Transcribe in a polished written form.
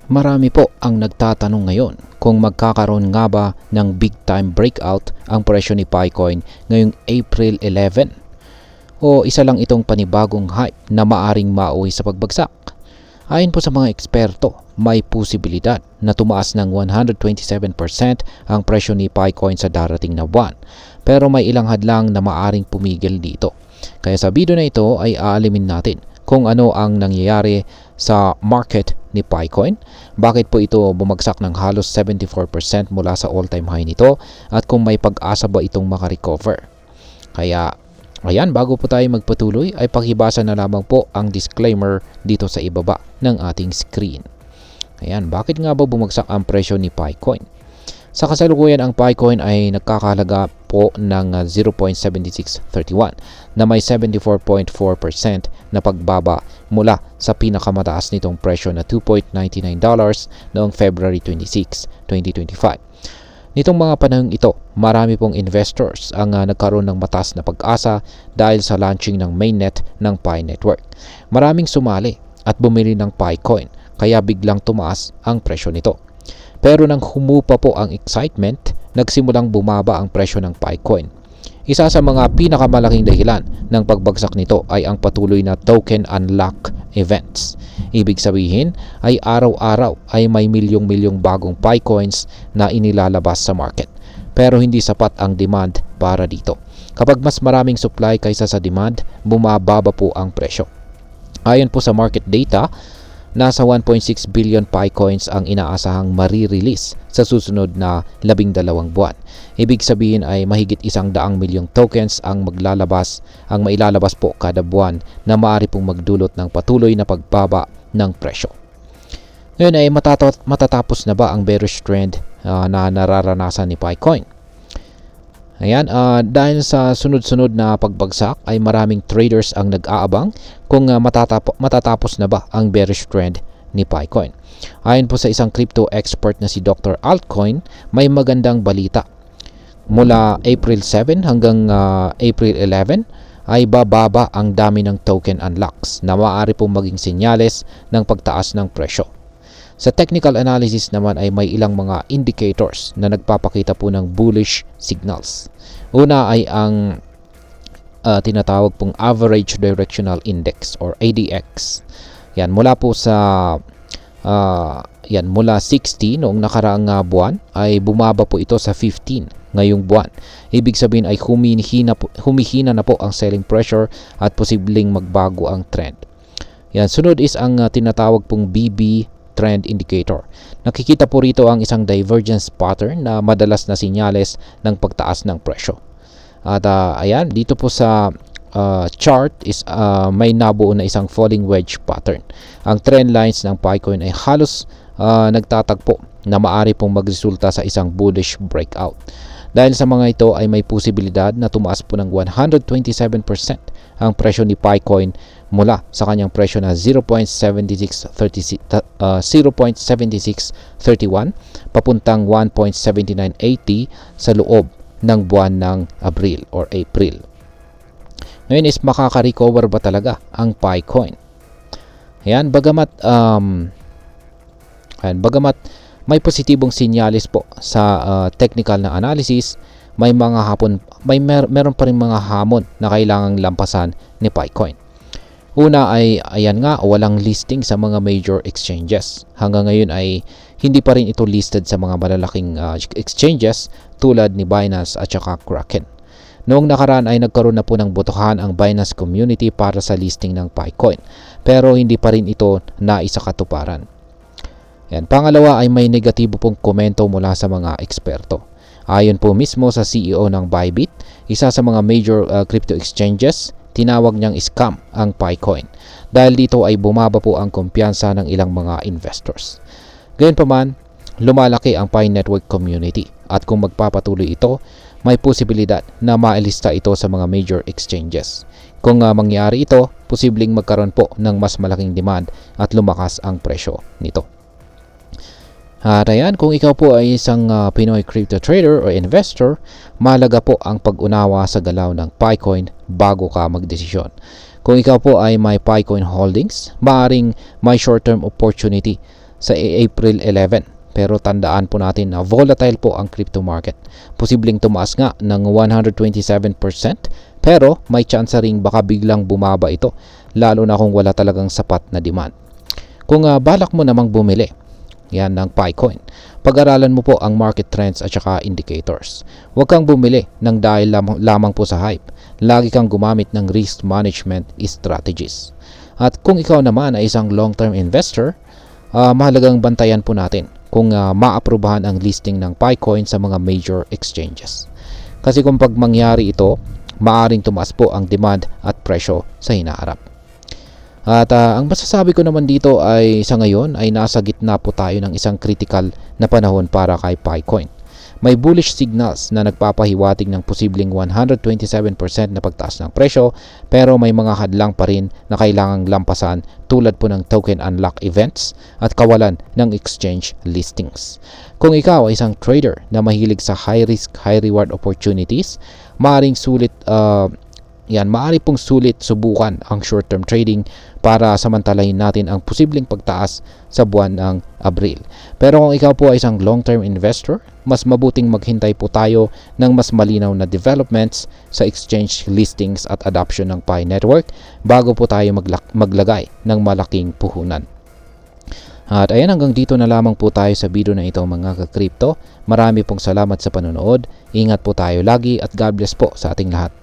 Marami po ang nagtatanong ngayon kung magkakaroon nga ba ng big time breakout ang presyo ni Picoin ngayong April 11 o isa lang itong panibagong hype na maaring mauwi sa pagbagsak. Ayon po sa mga eksperto, may posibilidad na tumaas ng 127% ang presyo ni Picoin sa darating na buwan, pero may ilang hadlang na maaring pumigil dito. Kaya sa video na ito ay aalimin natin kung ano ang nangyayari sa market ni Picoin, bakit po ito bumagsak ng halos 74% mula sa all-time high nito, at kung may pag-asa ba itong makarecover. Kaya ayan, bago po tayo magpatuloy ay pakibasa na lamang po ang disclaimer dito sa ibaba ng ating screen. Ayan, bakit nga ba bumagsak ang presyo ni Picoin? Sa kasalukuyan, ang Picoin ay nagkakahalaga po ng 0.7631 na may 74.4% na pagbaba mula sa pinakamataas nitong presyo na $2.99 noong February 26, 2025. Nitong mga panahong ito, marami pong investors ang nagkaroon ng mataas na pag-asa dahil sa launching ng mainnet ng Pi Network. Maraming sumali at bumili ng Picoin, kaya biglang tumaas ang presyo nito. Pero nang humupa po ang excitement, nagsimulang bumaba ang presyo ng Picoin. Isa sa mga pinakamalaking dahilan ng pagbagsak nito ay ang patuloy na token unlock events. Ibig sabihin ay araw-araw ay may milyong-milyong bagong Picoins na inilalabas sa market. Pero hindi sapat ang demand para dito. Kapag mas maraming supply kaysa sa demand, bumababa po ang presyo. Ayon po sa market data, nasa 1.6 billion Picoins ang inaasahang marirelease sa susunod na 12 buwan. Ibig sabihin ay mahigit 100 milyong tokens ang mailalabas po kada buwan na maaari pong magdulot ng patuloy na pagbaba ng presyo. Ngayon ay matatapos na ba ang bearish trend na nararanasan ni Picoin? Ayan, dahil sa sunod-sunod na pagbagsak ay maraming traders ang nag-aabang kung matatapos na ba ang bearish trend ni Picoin. Ayon po sa isang crypto expert na si Dr. Altcoin, may magandang balita. Mula April 7 hanggang April 11 ay bababa ang dami ng token unlocks na maaari pong maging senyales ng pagtaas ng presyo. Sa technical analysis naman ay may ilang mga indicators na nagpapakita po ng bullish signals. Una ay ang tinatawag pong Average Directional Index or ADX. Yan, mula po sa mula 60 noong nakaraang buwan ay bumaba po ito sa 15 ngayong buwan. Ibig sabihin ay humihina na po ang selling pressure at posibleng magbago ang trend. Yan, sunod is ang tinatawag pong BB Trend Indicator. Nakikita po rito ang isang divergence pattern na madalas na sinyales ng pagtaas ng presyo. At ayan, dito po sa chart is may nabuo na isang falling wedge pattern. Ang trend lines ng Picoin ay halos nagtatagpo na maaari pong magresulta sa isang bullish breakout. Dahil sa mga ito ay may posibilidad na tumaas po ng 127% ang presyo ni Picoin mula sa kanyang presyo na 0.7631 papuntang 1.7980 sa loob ng buwan ng Abril or April. Ngayon is makaka-recover ba talaga ang Picoin? Ayan, bagamat may positibong sinyalis po sa technical na analysis, meron pa rin mga hamon na kailangang lampasan ni Picoin. Una ay ayan nga, walang listing sa mga major exchanges. Hanggang ngayon ay hindi pa rin ito listed sa mga malalaking exchanges tulad ni Binance at saka Kraken. Noong nakaraan ay nagkaroon na po ng botohan ang Binance community para sa listing ng Picoin, pero hindi pa rin ito naisakatuparan. Yan. Pangalawa ay may negatibo pong komento mula sa mga eksperto. Ayon po mismo sa CEO ng Bybit, isa sa mga major crypto exchanges, tinawag niyang scam ang Picoin dahil dito ay bumaba po ang kumpiyansa ng ilang mga investors. Gayunpaman, lumalaki ang Pi Network community at kung magpapatuloy ito, may posibilidad na mailista ito sa mga major exchanges. Kung mangyari ito, posibleng magkaroon po ng mas malaking demand at lumakas ang presyo nito. At ayan, kung ikaw po ay isang Pinoy crypto trader o investor, mahalaga po ang pag-unawa sa galaw ng Picoin bago ka magdesisyon. Kung ikaw po ay may Picoin holdings, maaaring may short-term opportunity sa April 11. Pero tandaan po natin na volatile po ang crypto market. Posibleng tumaas nga ng 127%, pero may chance ring baka biglang bumaba ito, lalo na kung wala talagang sapat na demand. Kung balak mo namang bumili yan ng PiCoin, pag-aralan mo po ang market trends at saka indicators. Huwag kang bumili ng dahil lamang po sa hype. Lagi kang gumamit ng risk management strategies. At kung ikaw naman ay isang long-term investor, mahalagang bantayan po natin kung maaprubahan ang listing ng PiCoin sa mga major exchanges. Kasi kung pag mangyari ito, maaring tumaas po ang demand at presyo sa hinaharap. At ang masasabi ko naman dito ay sa ngayon ay nasa gitna po tayo ng isang critical na panahon para kay PiCoin. May bullish signals na nagpapahiwatig ng posibleng 127% na pagtaas ng presyo, pero may mga hadlang pa rin na kailangang lampasan tulad po ng token unlock events at kawalan ng exchange listings. Kung ikaw ay isang trader na mahilig sa high risk, high reward opportunities, maaaring maaari pong sulit subukan ang short-term trading para samantalahin natin ang posibleng pagtaas sa buwan ng Abril. Pero kung ikaw po ay isang long-term investor, mas mabuting maghintay po tayo ng mas malinaw na developments sa exchange listings at adoption ng Pi Network bago po tayo maglagay ng malaking puhunan. At ayan, hanggang dito na lamang po tayo sa video na ito mga ka-crypto. Marami pong salamat sa panonood. Ingat po tayo lagi at God bless po sa ating lahat.